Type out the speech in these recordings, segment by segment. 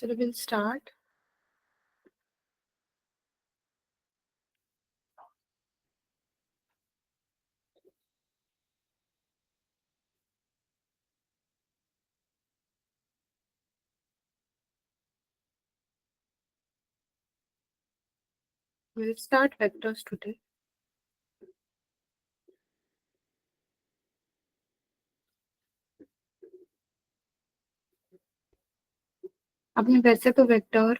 So we'll start. We'll start vectors today. आपने वैसे तो वेक्टर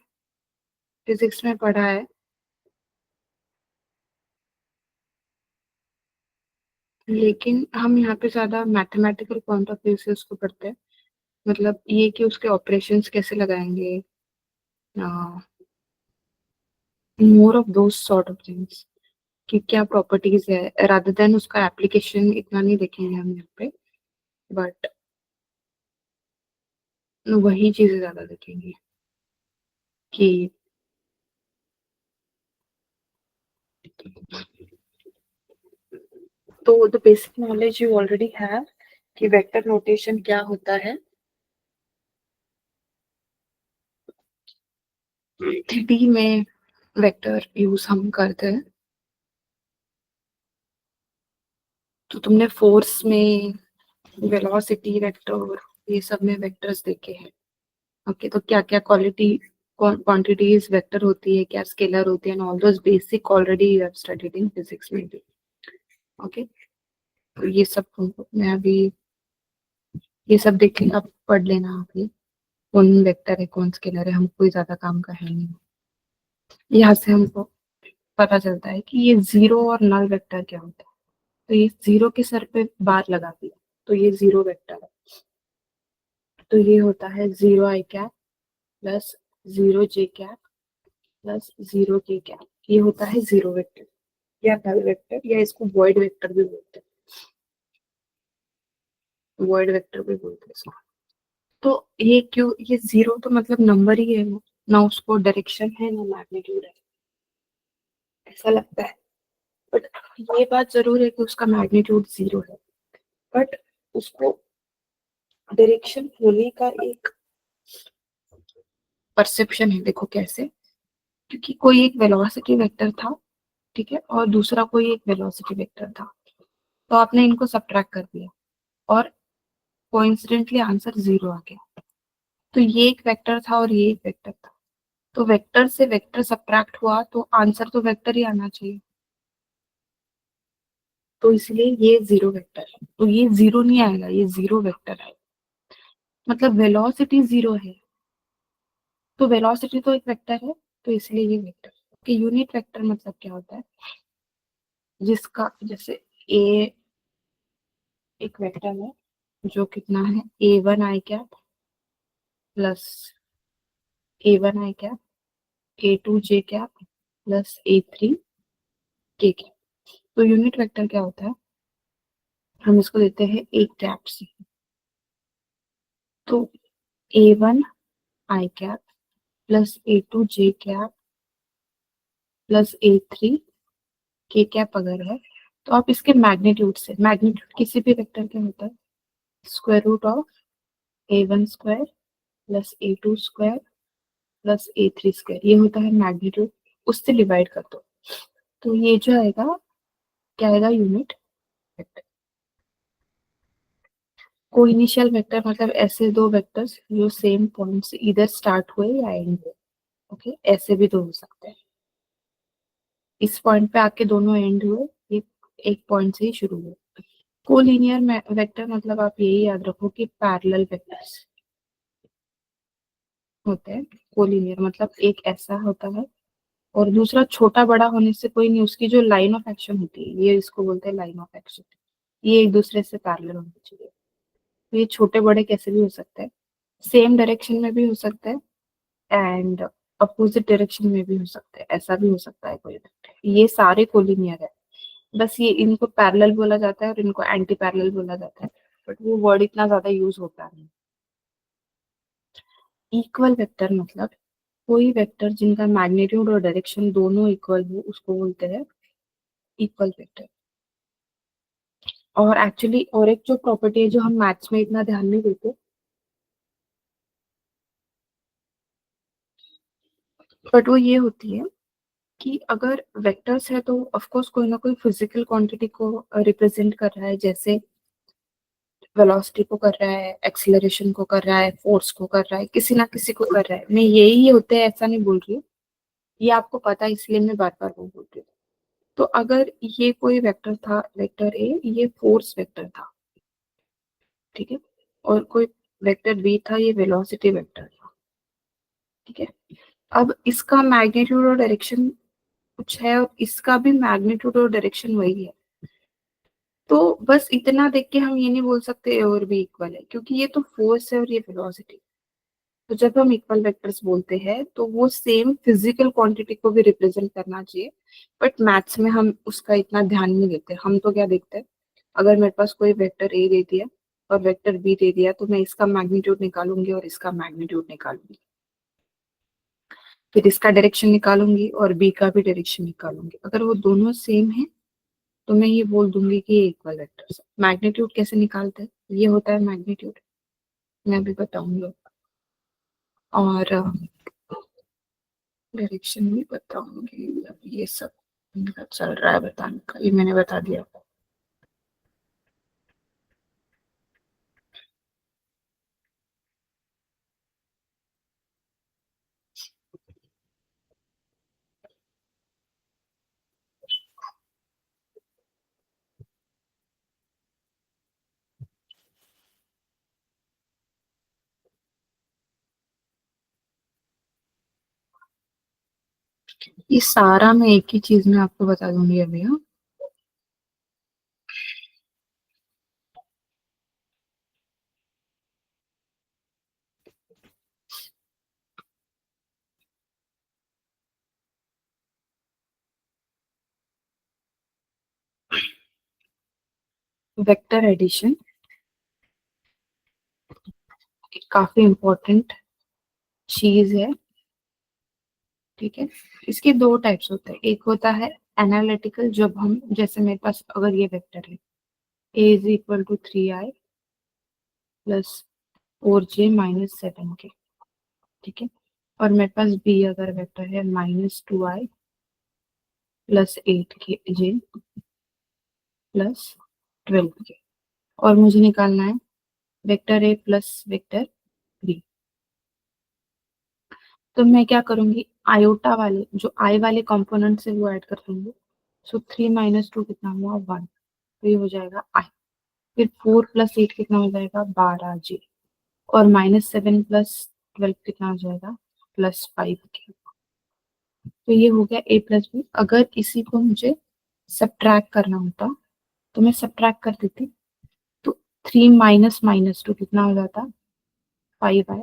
फिजिक्स में पढ़ा है, लेकिन हम यहाँ पे ज्यादा मैथमेटिकल पॉइंट ऑफ व्यू से उसको पढ़ते हैं। मतलब ये कि उसके ऑपरेशंस कैसे लगाएंगे, more of those sort of things, कि क्या प्रॉपर्टीज है, रादर देन उसका एप्लीकेशन इतना नहीं देखेंगे हम यहाँ पे। बट वही चीजें ज्यादा देखेंगे कि तो the basic knowledge you already have कि वेक्टर नोटेशन क्या होता है। 3D में वेक्टर यूज हम करते हैं। तो तुमने फोर्स में वेलोसिटी वेक्टर, ये सब में वेक्टर्स देखे हैं। ओके, तो क्या क्या क्वांटिटीज वेक्टर होती है, क्या स्केलर होती है, all those basic already you have studied in physics में भी। ओके, तो ये सब मैं अभी ये सब देख लेना, आप पढ़ लेना। आप ये कौन वेक्टर है कौन स्केलर है, हमको कोई ज्यादा काम का है नहीं। यहाँ से हमको पता चलता है कि ये जीरो और नल वेक्टर क्या होता है। तो ये जीरो के सर पे बार लगा दिया तो ये जीरो वेक्टर है। तो ये होता है जीरो आई कैप प्लस जीरो जे कैप प्लस जीरो के कैप। ये होता है जीरो वेक्टर या नल वेक्टर, या इसको वॉइड वेक्टर भी बोलते हैं। वॉइड वेक्टर भी बोलते हैं इसको। तो ये क्यों, ये जीरो तो मतलब नंबर ही है वो, ना उसको डायरेक्शन है ना मैग्नीट्यूड है, ऐसा लगता है। बट ये बात जरूर है कि उसका मैग्नीट्यूड जीरो है, बट उसको डायरेक्शन होने का एक परसेप्शन है। देखो कैसे, क्योंकि कोई एक वेलोसिटी वेक्टर था, ठीक है, और दूसरा कोई एक वेलोसिटी वेक्टर था, तो आपने इनको सब्ट्रैक्ट कर दिया और कोइंसिडेंटली आंसर जीरो आ गया। तो ये एक वेक्टर था और ये एक वेक्टर था, तो वेक्टर से वेक्टर सब्ट्रैक्ट हुआ तो आंसर तो वेक्टर ही आना चाहिए। तो इसलिए ये जीरो वेक्टर है, तो ये जीरो नहीं आएगा, ये जीरो वेक्टर है। मतलब वेलोसिटी जीरो है, तो वेलोसिटी तो एक वेक्टर है, तो इसलिए ये वेक्टर। कि यूनिट वेक्टर मतलब क्या होता है, जिसका जैसे ए एक वेक्टर है जो कितना है, A1 i cap plus A1 i cap A2 j cap plus A3 k cap. तो यूनिट वेक्टर क्या होता है, हम इसको देते हैं एक कैप से। तो A1 i cap plus A2 j cap plus A3 k cap अगर है, तो आप इसके मैग्नीट्यूड से, मैग्नीट्यूड किसी भी वेक्टर का होता है square root of A1 square plus A2 square plus A3 square, ये होता है मैग्नीट्यूड। उससे डिवाइड कर दो तो ये जो आएगा, क्या आएगा, यूनिट वेक्टर। को इनिशियल वेक्टर मतलब ऐसे दो वेक्टर्स जो सेम पॉइंट से इधर स्टार्ट हुए या एंड हुए। ओके, ऐसे भी दो हो सकते हैं, इस पॉइंट पे आके दोनों एंड हुए, एक एक पॉइंट से ही शुरू हुए। कोलिनियर वेक्टर मतलब आप यही याद रखो कि पैरेलल वेक्टर्स होते हैं। कोलिनियर मतलब एक ऐसा होता है और दूसरा छोटा बड़ा होने से कोई नहीं, उसकी जो लाइन ऑफ एक्शन होती है, ये इसको बोलते हैं लाइन ऑफ एक्शन, ये एक दूसरे से पैरेलल होनी चाहिए। तो ये छोटे बड़े कैसे भी हो सकते हैं, सेम डायरेक्शन में भी हो सकते हैं एंड अपोजिट डायरेक्शन में भी हो सकते हैं, ऐसा भी हो सकता है कोई वेक्टर। ये सारे कोलिनियर है, बस ये इनको पैरेलल बोला जाता है और इनको एंटी पैरेलल बोला जाता है, बट वो वर्ड इतना ज्यादा यूज होता नहीं। इक्वल वेक्टर मतलब कोई वेक्टर जिनका मैग्नीट्यूड और डायरेक्शन दोनों इक्वल हो, उसको बोलते हैं इक्वल वेक्टर। और एक्चुअली और एक जो प्रॉपर्टी है जो हम मैथ्स में इतना ध्यान नहीं देते, बट वो ये होती है कि अगर वेक्टर्स है तो ऑफ कोर्स कोई ना कोई फिजिकल क्वांटिटी को रिप्रेजेंट कर रहा है, जैसे वेलोसिटी को कर रहा है, एक्सीलरेशन को कर रहा है, फोर्स को कर रहा है, किसी ना किसी को कर रहा है। मैं यही होते हैं ऐसा नहीं बोल रही हूँ, ये आपको पता है इसलिए मैं बार बार वो बोल रही हूँ। तो अगर ये कोई वेक्टर था, वेक्टर ए, ये फोर्स वेक्टर था, ठीक है, और कोई वेक्टर बी था, ये वेलोसिटी वेक्टर था, ठीक है। अब इसका मैग्नीट्यूड और डायरेक्शन कुछ है और इसका भी मैग्नीट्यूड और डायरेक्शन वही है। तो बस इतना देख के हम ये नहीं बोल सकते ए और बी इक्वल है, क्योंकि ये तो फोर्स है और ये वेलोसिटी। तो जब हम इक्वल वेक्टर्स बोलते हैं तो वो सेम फिजिकल क्वांटिटी को भी रिप्रेजेंट करना चाहिए, बट मैथ्स में हम उसका इतना ध्यान नहीं देते। हम तो क्या देखते हैं, अगर मेरे पास कोई वेक्टर ए दे दिया और वेक्टर बी दे दिया तो मैं इसका मैग्नीट्यूड निकालूंगी और इसका मैग्नीट्यूड निकालूंगी, फिर इसका डायरेक्शन निकालूंगी और बी का भी डायरेक्शन निकालूंगी। अगर वो दोनों सेम है तो मैं ये बोल दूंगी कि ये इक्वल वेक्टर्स है। मैग्नीट्यूड कैसे निकालते हैं, ये होता है मैग्नीट्यूड, मैं भी बताऊंगी, और डायरेक्शन भी बताऊंगी। अब ये सब इनका चल रहा है बताने का, ये मैंने बता दिया। ये सारा मैं एक ही चीज में आपको बता दूंगी अभी। हाँ, वेक्टर एडिशन काफी इंपॉर्टेंट चीज है, ठीक है। इसके दो टाइप्स होते हैं, एक होता है एनालिटिकल, जब हम, जैसे मेरे पास अगर ये वेक्टर है a is equal to 3i plus 4j-7 k, ठीक है, और मेरे पास बी अगर वेक्टर है -2i प्लस 8j प्लस 12 के, और मुझे निकालना है vector A plus vector B. तो मैं क्या करूंगी, आयोटा वाले जो आई वाले कंपोनेंट से वो ऐड कर दूंगी। सो 3 - 2 कितना हुआ, 1, तो ये हो जाएगा आई। फिर 4 + 8 कितना हो जाएगा, 12j, और -7 + 12 कितना हो जाएगा, +5 के। तो ये हो गया ए प्लस बी। अगर इसी को मुझे सब्ट्रैक्ट करना होता तो मैं सब्ट्रैक्ट कर देती, तो 3 - -2 कितना हो जाता, 5i।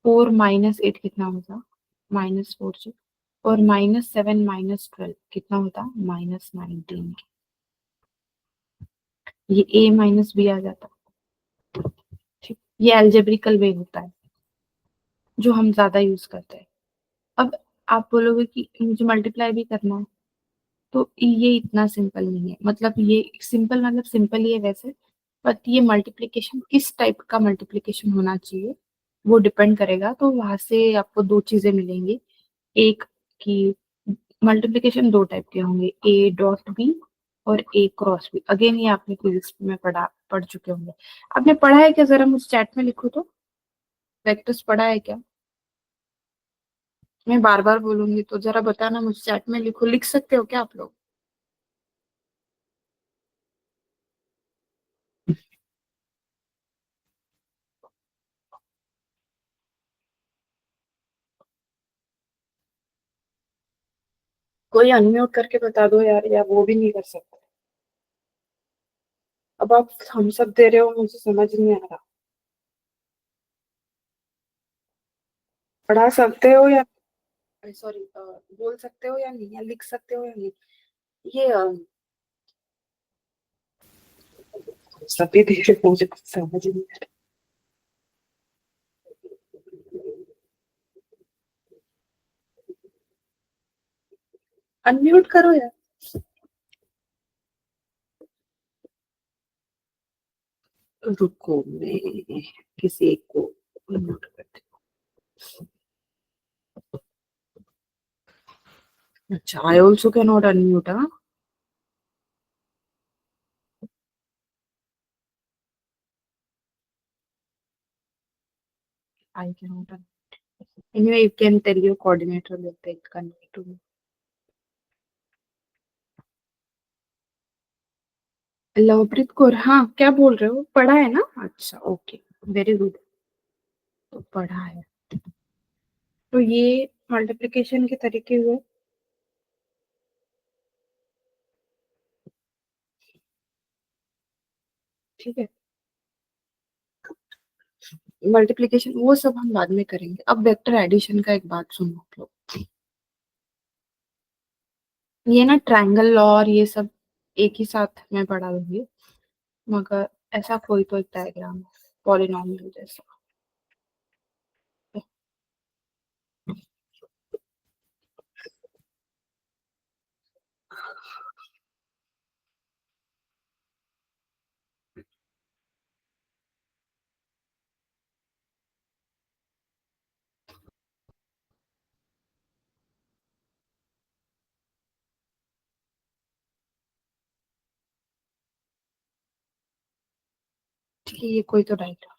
4 - 8 कितना होता, -4j, और -7 - 12 कितना होता, -19। ये a माइनस बी आ जाता, ठीक। ये एल्जेब्रिकल वे होता है जो हम ज्यादा यूज करते हैं। अब आप बोलोगे कि मुझे मल्टीप्लाई भी करना है, तो ये इतना सिंपल नहीं है। मतलब ये सिंपल, मतलब सिंपल ही है वैसे, बट ये मल्टीप्लिकेशन किस टाइप का मल्टीप्लिकेशन होना चाहिए वो डिपेंड करेगा। तो वहां से आपको दो चीजें मिलेंगी, एक की मल्टीप्लिकेशन दो टाइप के होंगे, ए डॉट बी और ए क्रॉस बी। अगेन ये आपने फिजिक्स में पढ़ चुके होंगे। आपने पढ़ा है क्या, जरा मुझे चैट में लिखो तो, वेक्टर्स पढ़ा है क्या? मैं बार बार बोलूंगी तो जरा बताना, मुझे चैट में लिखो, लिख सकते हो क्या आप लोग? कोई अनम्यूट करके बता दो यार, या वो भी नहीं कर सकते। अब आप हम सब दे रहे हो, मुझे समझ नहीं आ रहा। पढ़ा सकते हो या, सॉरी, बोल सकते हो या नहीं, या लिख सकते हो या नहीं? ये सभी दे रहे हो, मुझे कुछ समझ नहीं आ रहा। अनम्यूट करो यार। रुको, मैं किसी एक को अनम्यूट करती अच्छा, I also cannot unmute, huh? I cannot unmute. Anyway, you can tell your coordinator that they connect to me. Lovepreet Kaur, हाँ क्या बोल रहे हो? पढ़ा है ना? अच्छा, ओके, वेरी गुड। तो पढ़ा है। तो ये मल्टीप्लिकेशन के तरीके हुए। ठीक है, मल्टीप्लिकेशन वो सब हम बाद में करेंगे। अब वेक्टर एडिशन का एक बात सुनो आप लोग। ये ना ट्रायंगल लॉ और ये सब एक ही साथ मैं पढ़ा दूंगी, मगर ऐसा कोई तो एक डायग्राम पॉलिनॉमियल जैसा। ठीक है, ये कोई तो डायग्राम।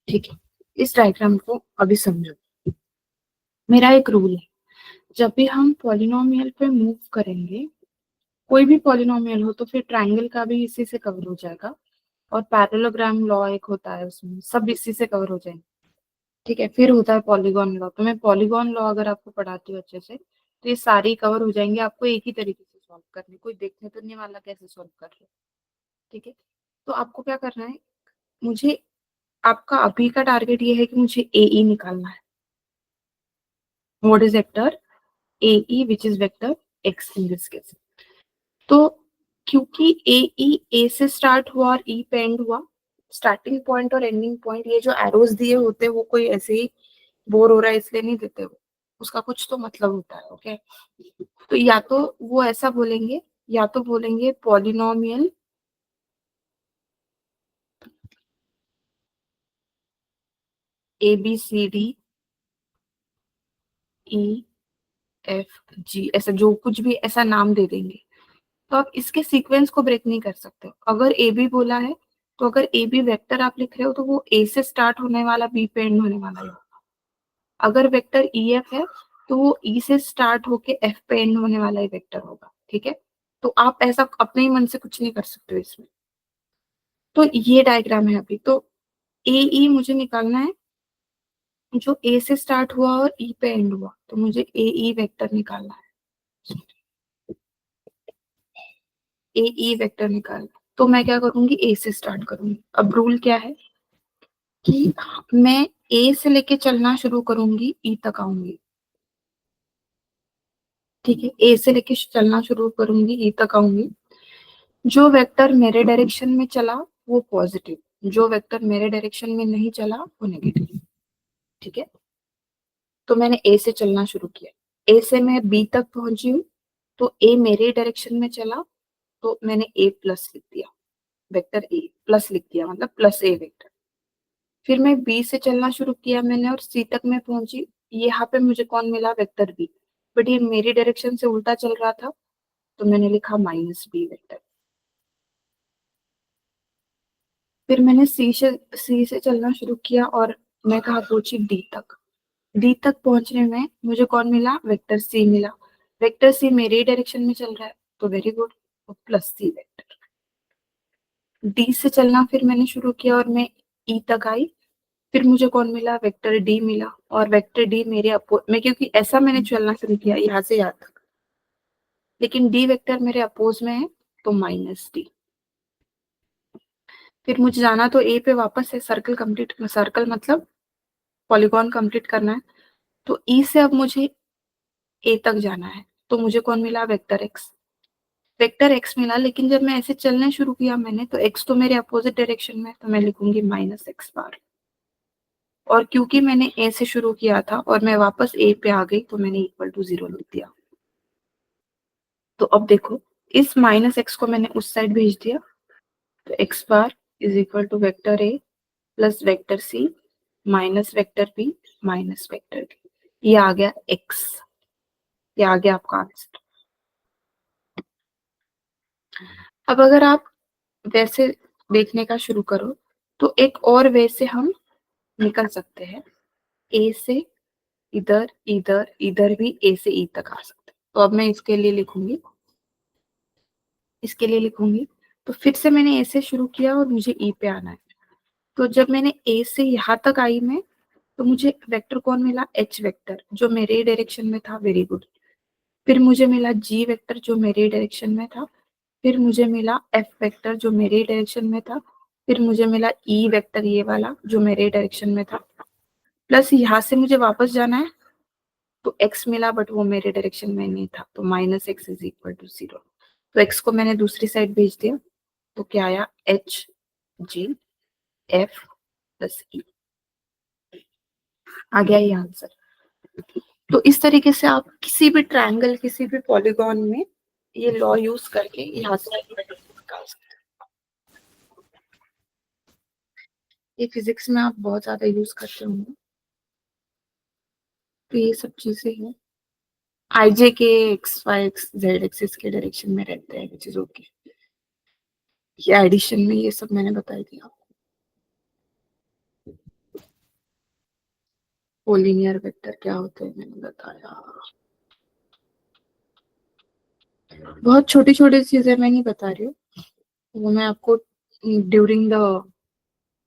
ठीक है, इस डायग्राम को अभी समझो। मेरा एक रूल है, जब भी हम पॉलिनोमियल पे मूव करेंगे, कोई भी पॉलिनोमियल हो, तो फिर ट्रायंगल का भी इसी से कवर हो जाएगा, और पैरेललोग्राम लॉ एक होता है, उसमें सब इसी से कवर हो जाएंगे। ठीक है, फिर होता है पॉलीगॉन लॉ। तो मैं पॉलीगॉन लॉ अगर आपको पढ़ाती हूँ अच्छे से, तो ये सारी कवर हो जाएंगे। आपको एक ही तरीके से सॉल्व करनी, कोई देखने तो नहीं वाला कैसे सॉल्व कर रहे हो। ठीक है, तो आपको क्या करना है, मुझे, आपका अभी का टारगेट ये है कि मुझे ए ई निकालना है। What is vector A E, which is vector x in this case. तो क्योंकि ए ई ए से स्टार्ट हुआ और ई पे एंड हुआ, स्टार्टिंग पॉइंट और एंडिंग पॉइंट, ये जो एरोज दिए होते हैं वो कोई ऐसे ही बोर हो रहा है इसलिए नहीं देते वो, उसका कुछ तो मतलब होता है। ओके, तो या तो वो ऐसा बोलेंगे, या तो बोलेंगे polynomial A B C D E F G, ऐसा जो कुछ भी ऐसा नाम दे देंगे। तो आप इसके सीक्वेंस को ब्रेक नहीं कर सकते। अगर ए बी बोला है, तो अगर ए बी वेक्टर आप लिख रहे हो, तो वो ए से स्टार्ट होने वाला बी पे एंड होने वाला है। अगर वेक्टर ई एफ है, तो वो ई से स्टार्ट होके एफ पे एंड होने वाला ही वेक्टर होगा। ठीक है, तो आप ऐसा अपने ही मन से कुछ नहीं कर सकते हो इसमें। तो ये डायग्राम है अभी। तो ए ई मुझे निकालना है, जो ए से स्टार्ट हुआ और ई पे एंड हुआ, तो मुझे ए ई वेक्टर निकालना है। ए ई वेक्टर निकालना है। तो मैं क्या करूंगी, ए से स्टार्ट करूंगी। अब रूल क्या है कि मैं ए से लेके चलना शुरू करूंगी, ई तक आऊंगी। ठीक है, ए से लेके चलना शुरू करूंगी, ई तक आऊंगी। जो वेक्टर मेरे डायरेक्शन में चला वो पॉजिटिव, जो वेक्टर मेरे डायरेक्शन में नहीं चला वो नेगेटिव। ठीक है, तो मैंने ए से चलना शुरू किया, ए से मैं बी तक पहुंची हूँ, तो ए मेरे डायरेक्शन में चला, तो मैंने ए प्लस लिख दिया, वेक्टर ए प्लस लिख दिया, मतलब प्लस ए वेक्टर। फिर मैं बी से चलना शुरू किया मैंने, और सी तक मैं पहुंची। यहाँ पे मुझे कौन मिला, वेक्टर बी, बट ये मेरी डायरेक्शन से उल्टा चल रहा था, तो मैंने लिखा माइनस बी वेक्टर। फिर मैंने सी से चलना शुरू किया और मैं कहा पहुंची डी तक। डी तक पहुंचने में मुझे कौन मिला, वेक्टर सी मिला। वेक्टर सी मेरे ही डायरेक्शन में चल रहा है तो वेरी गुड, तो प्लस सी वेक्टर। डी से चलना फिर मैंने शुरू किया और मैं ई तक आई। फिर मुझे कौन मिला, वेक्टर डी मिला। और वेक्टर डी मेरे अपो मैं, क्योंकि ऐसा मैंने चलना शुरू किया यहाँ से यहाँ तक, लेकिन डी वेक्टर मेरे अपोज में है तो माइनस डी। फिर मुझे जाना तो ए पे वापस है, सर्कल कंप्लीट, सर्कल मतलब पॉलीगॉन कंप्लीट करना है। तो ई से अब मुझे ए तक जाना है तो मुझे कौन मिला, वेक्टर एक्स। वेक्टर एक्स मिला, लेकिन जब मैं ऐसे चलने शुरू किया मैंने, तो एक्स तो मेरे अपोजिट डायरेक्शन में है, तो मैं लिखूंगी माइनस एक्स बार। और क्योंकि मैंने ए से शुरू किया था और मैं वापस ए पे आ गई तो मैंने इक्वल टू 0 लिख दिया। तो अब देखो, इस माइनस एक्स को मैंने उस साइड भेज दिया, तो X bar is equal to vector A plus vector C minus vector B minus vector D. ये आ गया एक्स, ये आ गया आपका आंसर। अब अगर आप वैसे देखने का शुरू करो तो एक और वे से हम निकल सकते हैं। ए से इधर इधर इधर भी ए से ई तक आ सकते हैं। तो अब मैं इसके लिए लिखूंगी, तो फिर से मैंने ए से शुरू किया और मुझे ई पे आना है। तो जब मैंने ए से यहाँ तक आई मैं, तो मुझे वेक्टर कौन मिला, एच वेक्टर, जो मेरे डायरेक्शन में था, वेरी गुड। फिर मुझे मिला जी वेक्टर जो मेरे डायरेक्शन में था। फिर मुझे मिला एफ वेक्टर जो मेरे डायरेक्शन में था। फिर मुझे मिला ई वेक्टर ये वाला जो मेरे डायरेक्शन में था। प्लस यहाँ से मुझे वापस जाना है तो एक्स मिला, बट वो मेरे डायरेक्शन में नहीं था, तो minus X is equal to 0। तो एक्स को मैंने दूसरी साइड भेज दिया, तो क्या आया, एच जी एफ प्लस ई। आ गया ये आंसर। तो इस तरीके से आप किसी भी ट्रायंगल, किसी भी पॉलीगॉन में ये लॉ यूज करके यहाँ से निकाल सकते हैं। ये फिजिक्स में आप बहुत ज्यादा यूज करते होंगे, तो ये सब चीजें हैं। आईजे के X Y X Z axis के डायरेक्शन में रहते हैं चीजों के, ये एडिशन में ये सब मैंने बता दिया। कोलिनियर वेक्टर क्या होते हैं मैंने बताया। बहुत छोटी छोटी चीजें मैं नहीं बता रही हूँ, वो मैं आपको ड्यूरिंग द,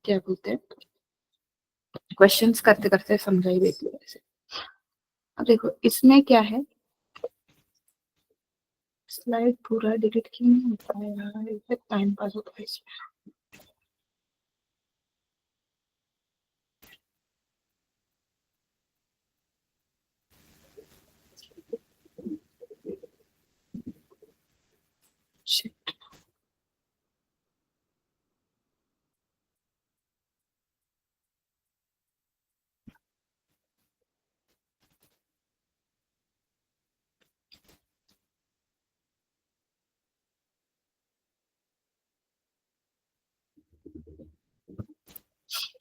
क्या बोलते हैं, क्वेश्चंस करते करते समझाई देती हूँ ऐसे। अब देखो इसमें क्या है, स्लाइड पूरा डिलीट क्यों नहीं होता है यार, इससे टाइम पास होता है इसमें। Shit.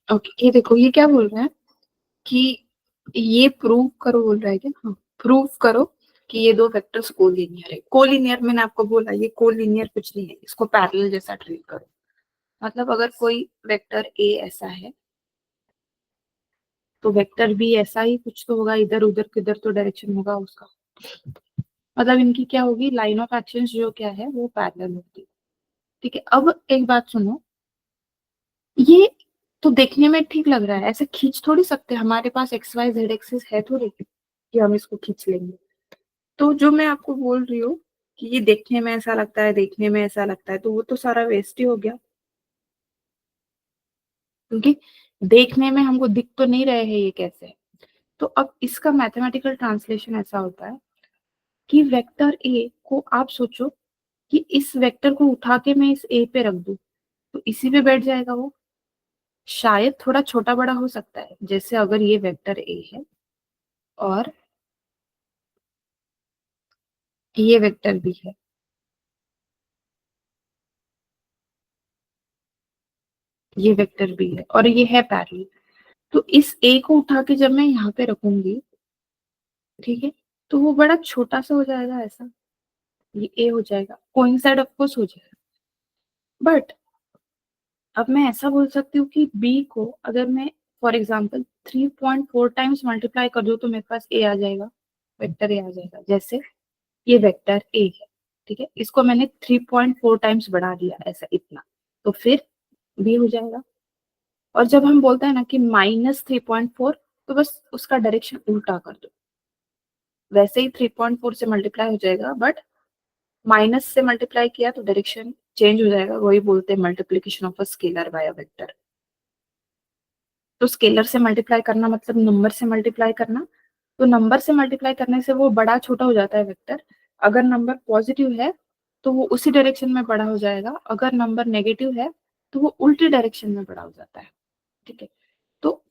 ओके, ये देखो ये क्या बोल रहा है कि ये प्रूव करो, बोल रहा है क्या, हाँ, प्रूव करो कि ये दो वेक्टर्स कोलिनियर है। कोलिनियर मैंने आपको बोला, ये कोलिनियर कुछ नहीं है, इसको पैरेलल जैसा ट्रीट करो। मतलब अगर कोई वेक्टर ए ऐसा है तो वेक्टर बी ऐसा ही कुछ तो होगा, इधर उधर किधर तो डायरेक्शन होगा उसका। मतलब इनकी क्या होगी, लाइन ऑफ एक्शन जो क्या है वो पैरेलल होगी। ठीक है, अब एक बात सुनो, ये तो देखने में ठीक लग रहा है, ऐसे खींच थोड़ी सकते, हमारे पास एक्स वाई जेड एक्सिस है थोड़ी कि हम इसको खींच लेंगे। तो जो मैं आपको बोल रही हूँ कि ये देखने में ऐसा लगता है, देखने में ऐसा लगता है, तो वो तो सारा वेस्ट ही हो गया, क्योंकि देखने में हमको दिख तो नहीं रहे हैं ये कैसे है। तो अब इसका मैथमेटिकल ट्रांसलेशन ऐसा होता है कि वेक्टर ए को आप सोचो कि इस वेक्टर को उठा के मैं इस ए पे रख दूं तो इसी पे बैठ जाएगा वो। शायद थोड़ा छोटा बड़ा हो सकता है, जैसे अगर ये वेक्टर ए है और ये वेक्टर बी है, ये वेक्टर बी है और ये है पैरेलल, तो इस ए को उठा के जब मैं यहाँ पे रखूंगी, ठीक है, तो वो बड़ा छोटा सा हो जाएगा ऐसा, ये ए हो जाएगा, कोइंसाइड ऑफ कोर्स हो जाएगा। बट अब मैं ऐसा बोल सकती हूँ कि बी को अगर मैं फॉर एग्जाम्पल 3.4 टाइम्स मल्टीप्लाई कर दूं तो मेरे पास ए आ जाएगा, वेक्टर ए आ जाएगा। जैसे ये वेक्टर ए है, ठीक है, इसको मैंने 3.4 टाइम्स बढ़ा दिया ऐसा इतना, तो फिर बी हो जाएगा। और जब हम बोलते हैं ना कि -3.4, तो बस उसका डायरेक्शन उल्टा कर दो, वैसे ही 3.4 से मल्टीप्लाई हो जाएगा, बट माइनस से मल्टीप्लाई किया तो डायरेक्शन चेंज हो जाएगा। वही बोलते हैं multiplication of a scalar by a vector. तो स्केलर से मल्टीप्लाई करना मतलब नंबर से मल्टीप्लाई करना, तो नंबर से मल्टीप्लाई करने से वो बड़ा छोटा हो जाता है वेक्टर। अगर नंबर पॉजिटिव है तो वो उसी डायरेक्शन में बड़ा हो जाएगा, अगर नंबर नेगेटिव है तो वो उल्टी डायरेक्शन में बड़ा हो जाता है, ठीक है। तो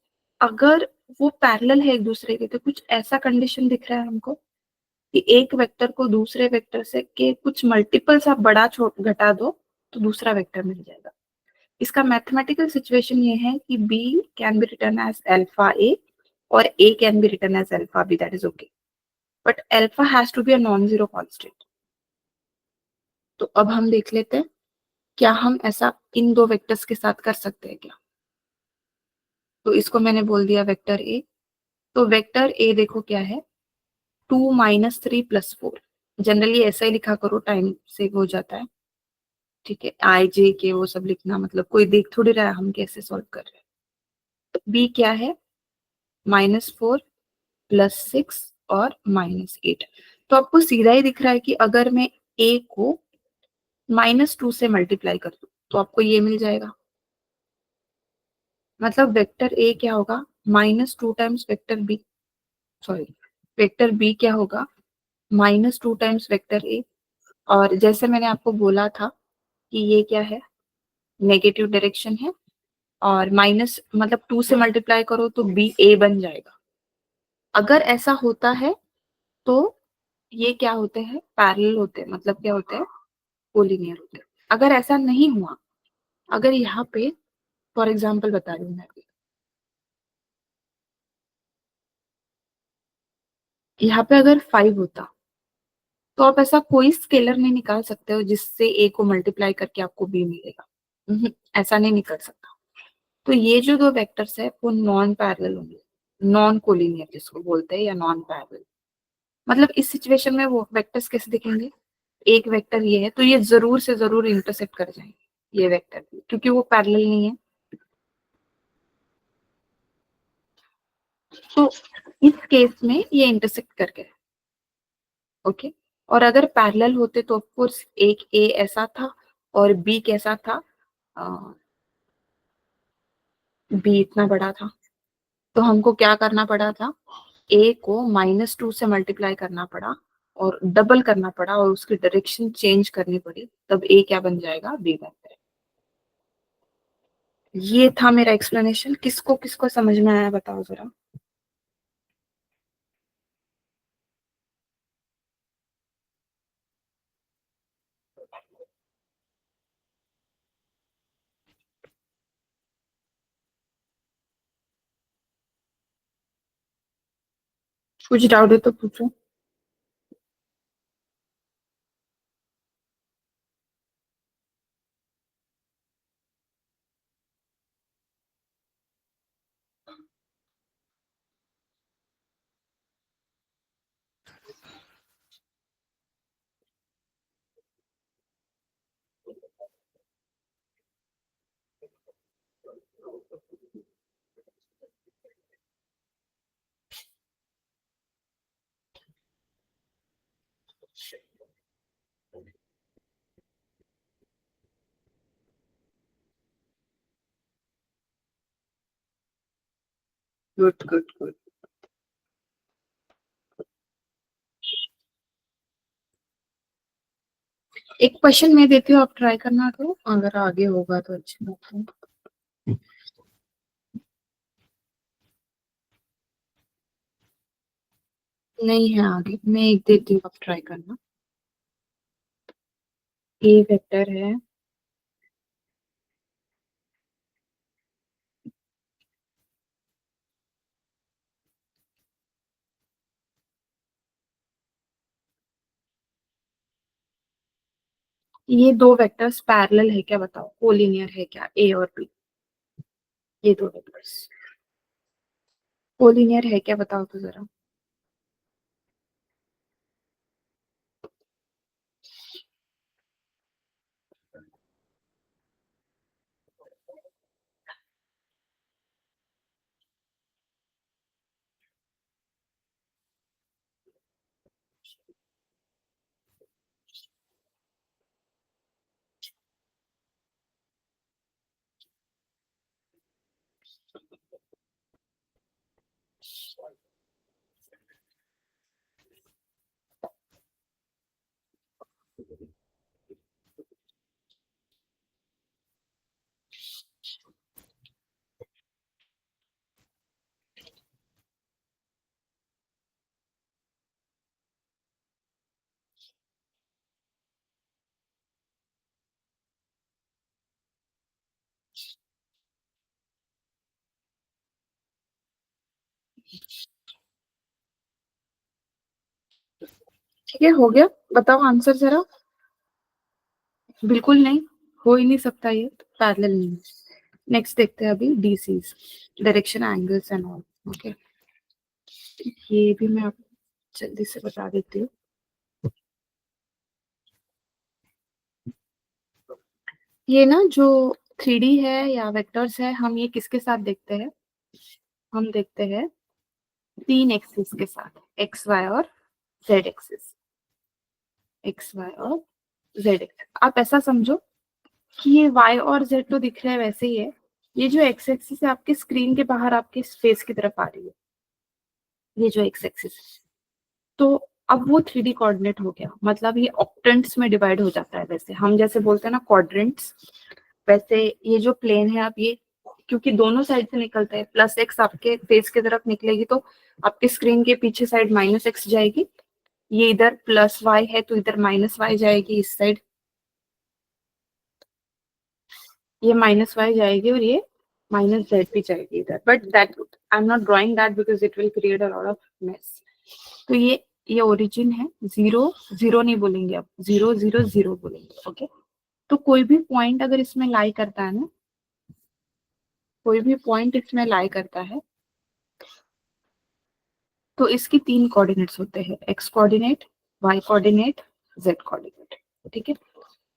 अगर वो पैरेलल है एक दूसरे के, तो कुछ ऐसा कंडीशन दिख रहा है हमको कि एक वेक्टर को दूसरे वेक्टर से के कुछ मल्टीपल्स आप बड़ा छोट घटा दो तो दूसरा वेक्टर मिल जाएगा। इसका मैथमेटिकल सिचुएशन ये है कि b can be written as alpha a और a can be written as alpha b, that is okay, but alpha has to be a non zero constant. तो अब हम देख लेते हैं क्या हम ऐसा इन दो वेक्टर्स के साथ कर सकते हैं क्या। तो इसको मैंने बोल दिया वेक्टर ए। तो वेक्टर ए देखो क्या है, 2 - 3 + 4। जनरली ऐसा ही लिखा करो, टाइम सेव हो जाता है, ठीक है। आई जे के वो सब लिखना मतलब कोई देख थोड़ी रहा है हम कैसे सॉल्व कर रहे हैं। बी क्या है, -4 +6 और -8। तो आपको सीधा ही दिख रहा है कि अगर मैं ए को -2 से मल्टीप्लाई कर दूं तो आपको ये मिल जाएगा। मतलब वेक्टर ए क्या होगा, -2 times vector B, sorry, vector B क्या होगा, -2 टाइम्स वेक्टर ए। और जैसे मैंने आपको बोला था कि ये क्या है, नेगेटिव डायरेक्शन है, और माइनस मतलब 2 से मल्टीप्लाई करो तो बी ए बन जाएगा। अगर ऐसा होता है तो ये क्या होते हैं, पैरेलल होते हैं, मतलब क्या होते हैं, कोलिनियर होते हैं। अगर ऐसा नहीं हुआ, अगर यहाँ पे फॉर एग्जाम्पल बता रही हूँ मैं अभी, यहाँ पे अगर 5 होता तो आप ऐसा कोई स्केलर नहीं निकाल सकते हो जिससे ए को मल्टीप्लाई करके आपको बी मिलेगा। ऐसा नहीं निकल सकता। तो ये जो दो वेक्टर्स है वो नॉन पैरेलल होंगे, नॉन कोलिनियर जिसको बोलते हैं, या नॉन पैरेलल। मतलब इस सिचुएशन में वो वेक्टर्स कैसे दिखेंगे, एक वेक्टर ये है तो ये जरूर से जरूर इंटरसेक्ट कर जाएंगे ये वेक्टर, क्योंकि वो पैरेलल नहीं है। तो इस केस में ये इंटरसेक्ट कर गए, ओके। और अगर पैरेलल होते तो ऑफकोर्स एक ए ऐसा था और बी कैसा था, बी इतना बड़ा था। तो हमको क्या करना पड़ा था, ए को -2 से मल्टीप्लाई करना पड़ा और डबल करना पड़ा और उसकी डायरेक्शन चेंज करनी पड़ी, तब ए क्या बन जाएगा, बी बन जाएगा। ये था मेरा एक्सप्लेनेशन। किसको किसको समझ में आया बताओ जरा। कुछ डाउट है तो पूछो। Good good good. एक क्वेश्चन मैं देती हूँ, आप ट्राई करना, तो अगर आगे होगा तो अच्छी बात है। नहीं है आगे, मैं एक देती हूँ, आप ट्राई करना। ए वेक्टर है, ये दो वेक्टर्स पैरेलल है क्या बताओ, कोलिनियर है क्या, ए और बी, ये दो वेक्टर्स कोलिनियर है क्या बताओ तो जरा। ठीक है, हो गया, बताओ आंसर जरा। बिल्कुल नहीं, हो ही नहीं सकता, ये पैरेलल नहीं है। नेक्स्ट देखते हैं अभी DCs, direction angles and all. Okay, ये भी मैं आपको जल्दी से बता देती हूँ। ये ना जो 3D है या वेक्टर्स है, हम ये किसके साथ देखते हैं, हम देखते हैं तीन एक्सिस के साथ, एक्स वाई और जेड एक्सिस, एक्स वाई और जेड एक्सिस। आप ऐसा समझो कि ये वाई और जेड तो दिख रहे हैं वैसे ही है, ये जो एक्स एक्सिस है आपके स्क्रीन के बाहर आपके फेस की तरफ आ रही है, ये जो एक्स एक्सिस है, तो अब वो 3D कोऑर्डिनेट हो गया, मतलब ये ऑक्टेंट्स में डिवाइड हो जाता है। वैसे हम जैसे बोलते हैं ना क्वाड्रेंट्स, वैसे ये जो प्लेन है आप ये, क्योंकि दोनों साइड से निकलता है, प्लस एक्स आपके फेस की तरफ निकलेगी तो आपके स्क्रीन के पीछे साइड माइनस एक्स जाएगी, ये इधर प्लस वाई है तो इधर माइनस वाई जाएगी इस साइड, ये माइनस वाई जाएगी और ये माइनस जेड भी जाएगी इधर, but that I am not drawing that because it will create a lot of mess. तो ये ओरिजिन है, जीरो जीरो नहीं बोलेंगे, अब जीरो जीरो जीरो बोलेंगे। ओके, तो कोई भी पॉइंट अगर इसमें लाई करता है ना, कोई भी पॉइंट इसमें लाई करता है तो इसकी तीन कोऑर्डिनेट्स होते हैं, X coordinate, Y coordinate, Z coordinate. ठीक है,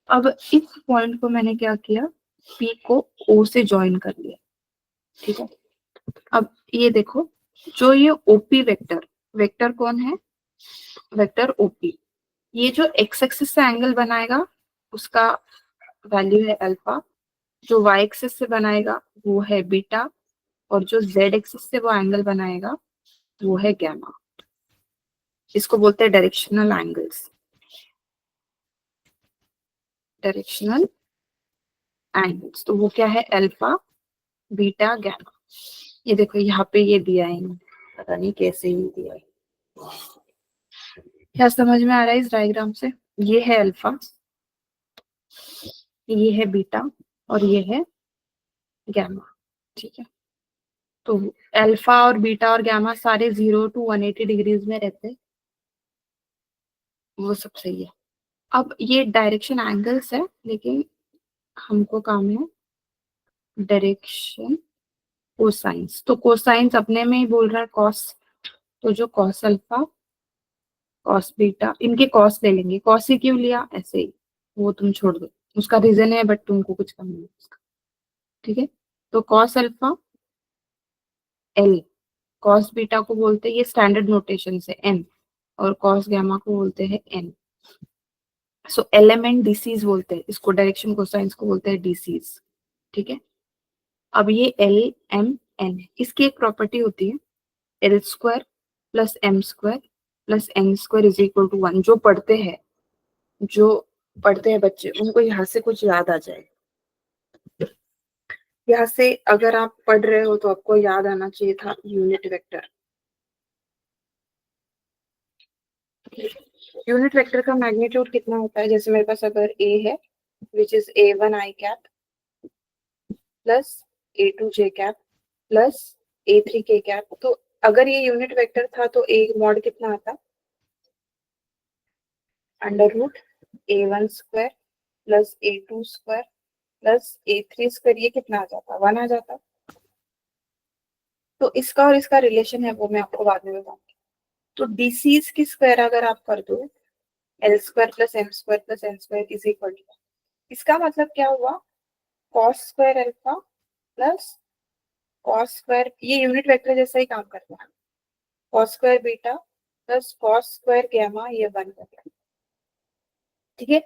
अब इस पॉइंट को मैंने क्या किया, पी को ओ से ज्वाइन कर लिया। ठीक है, अब ये देखो, जो ये ओपी वेक्टर, वेक्टर कौन है, वेक्टर ओपी, ये जो एक्स एक्सिस से एंगल बनाएगा उसका वैल्यू है अल्फा, जो वाई एक्सिस से बनाएगा वो है बीटा, और जो जेड एक्सिस से वो एंगल बनाएगा वो है गैमा। इसको बोलते हैं डायरेक्शनल एंगल्स, डायरेक्शनल एंगल्स। तो वो क्या है, अल्फा, बीटा, गैमा। ये देखो यहाँ पे ये दिया है, पता नहीं कैसे ही दिया है, क्या समझ में आ रहा है इस डायग्राम से। ये है अल्फा, ये है बीटा और ये है गैमा। ठीक है, तो अल्फा और बीटा और गैमा सारे 0 to 180 डिग्रीज में रहते हैं, वो सब सही है। अब ये डायरेक्शन एंगल्स है, लेकिन हमको काम है डायरेक्शन कोसाइंस। तो कोसाइंस अपने में ही बोल रहा है कॉस, तो जो कॉस अल्फा, कॉस बीटा, इनके कॉस ले लेंगे। कॉस ही क्यों लिया, ऐसे ही, वो तुम छोड़ दो, उसका रीजन है बट तुमको कुछ करना नहीं उसका। ठीक है, तो cos alpha L, cos beta को बोलते हैं, ये स्टैंडर्ड नोटेशन से एन, और कॉस गैमा को बोलते हैं एन। सो एलिमेंट डीसीज बोलते हैं इसको, डायरेक्शन कोसाइंस को बोलते हैं डीसीज। ठीक है, अब ये एल एम एन है, इसकी एक प्रॉपर्टी होती है L square plus M square plus N square is equal to 1। जो पढ़ते हैं बच्चे उनको यहाँ से कुछ याद आ जाए, यहाँ से अगर आप पढ़ रहे हो तो आपको याद आना चाहिए था यूनिट वेक्टर। यूनिट वेक्टर का मैग्नीट्यूड कितना होता है, जैसे मेरे पास अगर ए है which is A1 I cap plus A2 J cap plus A3 के कैप, तो अगर ये यूनिट वेक्टर था तो ए मॉड कितना आता, under root A1 square plus A2 square plus A3 square, ये कितना आ जाता, 1 आ जाता। तो इसका और इसका रिलेशन है वो मैं आपको बाद में बताऊंगी। तो डीसीज की स्क्वायर अगर आप कर दो, L² plus M² plus N² is equal to, इसका मतलब क्या हुआ, cos square alpha plus cos square, ये यूनिट वेक्टर जैसा ही काम करता है, cos square beta plus cos square gamma, ये 1 कर गया। ठीक है,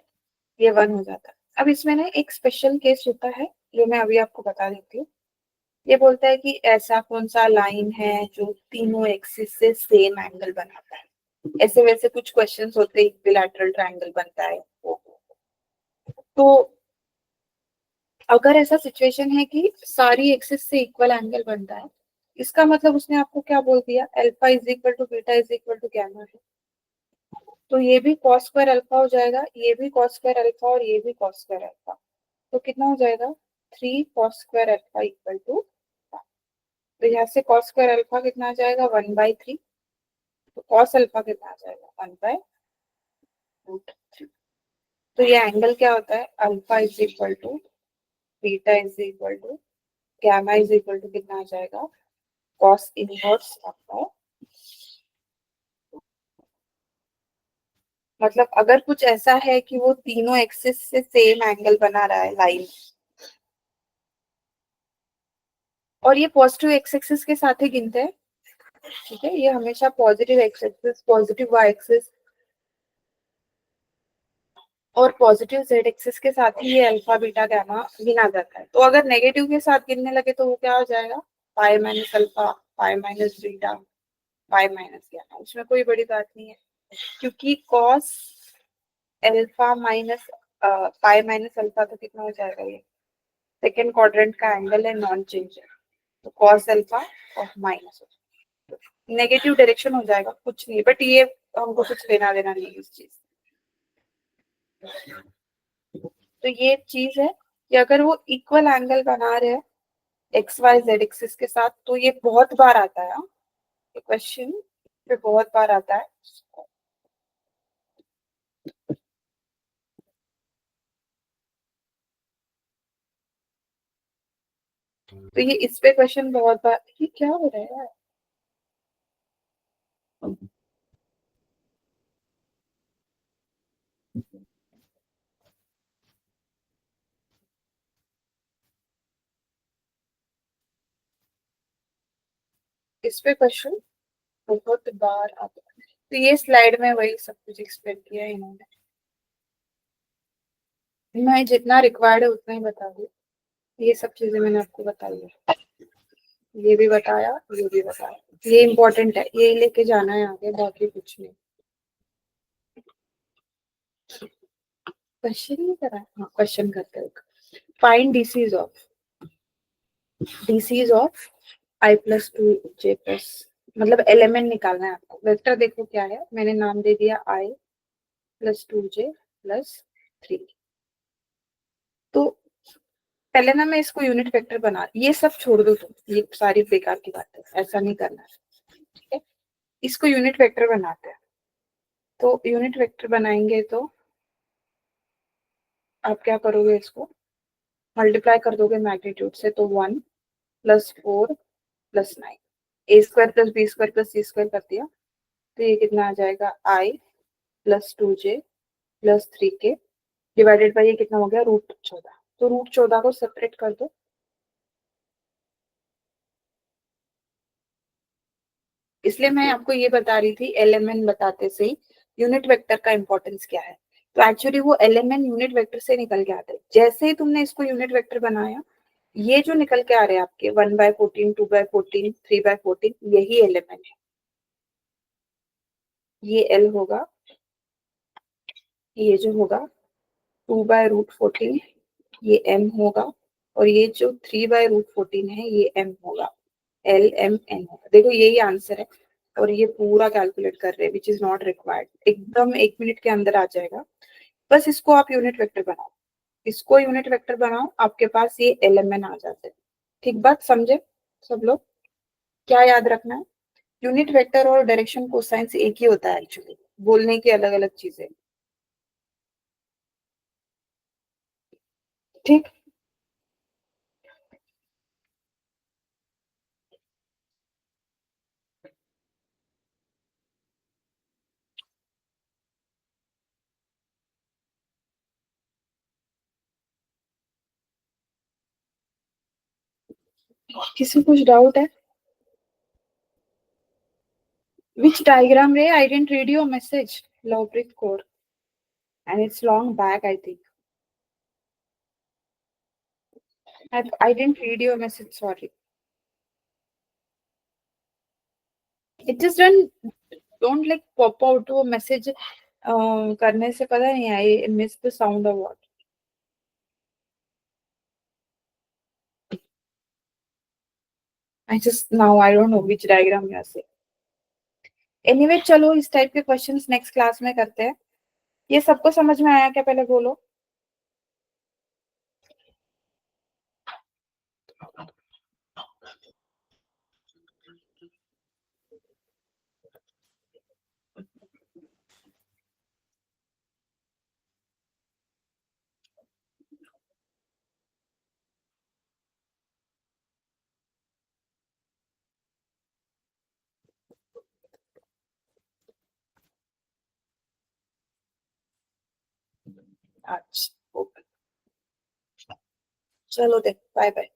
ये 1 हो जाता है। अब इसमें ना एक स्पेशल केस होता है जो मैं अभी आपको बता देती हूँ। ये बोलता है कि ऐसा कौन सा लाइन है जो तीनों एक्सिस से सेम एंगल बनाता है। ऐसे वैसे कुछ क्वेश्चंस होते हैं, इक्विलैटरल ट्रायंगल बनता है वो। तो अगर ऐसा सिचुएशन है कि सारी एक्सिस से इक्वल एंगल बनता है, इसका मतलब उसने आपको क्या बोल दिया, alpha is equal to beta is equal to gamma है। तो ये भी कॉस स्क्वायर अल्फा हो जाएगा, ये भी कॉस स्क्वायर अल्फा और ये भी कॉस स्क्वायर अल्फा। तो कितना हो जाएगा, 3 cos square alpha equal to, तो यहाँ से कॉस स्क्वायर अल्फा कितना आ जाएगा, 1/3। तो कॉस अल्फा कितना आ जाएगा, 1/√3। तो ये एंगल क्या होता है, alpha is equal to beta is equal to gamma is equal to कितना आ जाएगा, कॉस इनवर्स अल्फा। मतलब अगर कुछ ऐसा है कि वो तीनों एक्सिस से सेम एंगल बना रहा है लाइन, और ये पॉजिटिव एक्स एक्सिस के साथ ही गिनते हैं। ठीक है, ये हमेशा positive X axis, positive Y axis और पॉजिटिव जेड एक्सिस के साथ ही ये अल्फा बीटा गामा गिना जाता है। तो अगर नेगेटिव के साथ गिनने लगे तो वो क्या हो जाएगा, pi minus alpha, pi minus beta, pi minus gamma. उसमें कोई बड़ी बात नहीं है, क्योंकि cos alpha minus pi minus alpha तो कितना हो जाएगा, ये सेकेंड क्वाड्रेंट का एंगल है, नॉन चेंज है। तो कॉस अल्फा और माइनस नेगेटिव डायरेक्शन हो जाएगा, कुछ नहीं, बट ये हमको कुछ लेना देना नहीं है इस चीज। तो ये चीज है कि अगर वो इक्वल एंगल बना रहे हैं एक्स वाई जेड एक्सिस के साथ, तो ये बहुत बार आता है, ये क्वेश्चन पे बहुत बार आता है। तो ये इस पे क्वेश्चन बहुत बार, ये क्या हो रहा है यार, इस पे क्वेश्चन बहुत बार आता है। तो ये स्लाइड में वही सब कुछ एक्सप्लेन किया है इन्होंने, मैं जितना रिक्वायर्ड है उतना ही बता दूँ। ये सब चीजें मैंने आपको बताई है, ये भी बताया, ये भी बताया, ये इम्पोर्टेंट है, ये लेके जाना है आगे, बाकी कुछ नहीं। क्वेश्चन नहीं करा, हाँ क्वेश्चन करते हैं। फाइंड डीसीज ऑफ I+2J+, मतलब एलिमेंट निकालना है आपको। वेक्टर देखो क्या है, मैंने नाम दे दिया I+2J+3। तो पहले ना मैं इसको यूनिट वेक्टर बना, ये सब छोड़ दो तुम, ये सारी बेकार की बात है, ऐसा नहीं करना है। ठीक है, इसको यूनिट वेक्टर बनाते हैं। तो यूनिट वेक्टर बनाएंगे तो आप क्या करोगे, इसको मल्टीप्लाई कर दोगे मैग्नीट्यूड से, तो 1+4+9, A² plus B² plus C² कर दिया। तो ये कितना आ जाएगा, I+2J+3K डिवाइडेड बाई ये कितना हो गया, √14। तो √14 को सेपरेट कर दो। इसलिए मैं आपको ये बता रही थी एलिमेंट बताते से यूनिट वेक्टर का इंपॉर्टेंस क्या है। तो एक्चुअली वो एलिमेंट यूनिट वेक्टर से निकल के आते हैं। जैसे ही तुमने इसको यूनिट वेक्टर बनाया, ये जो निकल के आ रहे हैं आपके 1/14, 2/14, 3/14, यही एलिमेंट है। ये एल होगा, ये जो होगा 2/√14, ये एम होगा, और ये जो 3/√14 है ये एम होगा, LMN होगा। देखो यही आंसर है, और ये पूरा कैलकुलेट कर रहे हैं, विच इज नॉट रिक्वायर्ड, एकदम 1 मिनट के अंदर आ जाएगा। बस इसको आप यूनिट वेक्टर बनाओ, इसको यूनिट वेक्टर बनाओ, आपके पास ये LMN आ जाते हैं। ठीक बात समझे सब लोग? क्या याद रखना है, यूनिट वेक्टर और डायरेक्शन कोसाइंस एक ही होता है एक्चुअली, बोलने की अलग अलग चीजें। ठीक। किसी को कुछ डाउट है? Which diagram, Ray? I didn't read your message. Low brick core. And it's long back, I think. I didn't read your message, sorry. It just don't like pop out to a message करने से पता नहीं I missed the sound or what. I don't know which diagram you are saying. Anyway, चलो इस type के questions next class में करते हैं. ये सबको समझ में आया क्या पहले बोलो? अच्छा, ओके. चलो देख, बाय बाय.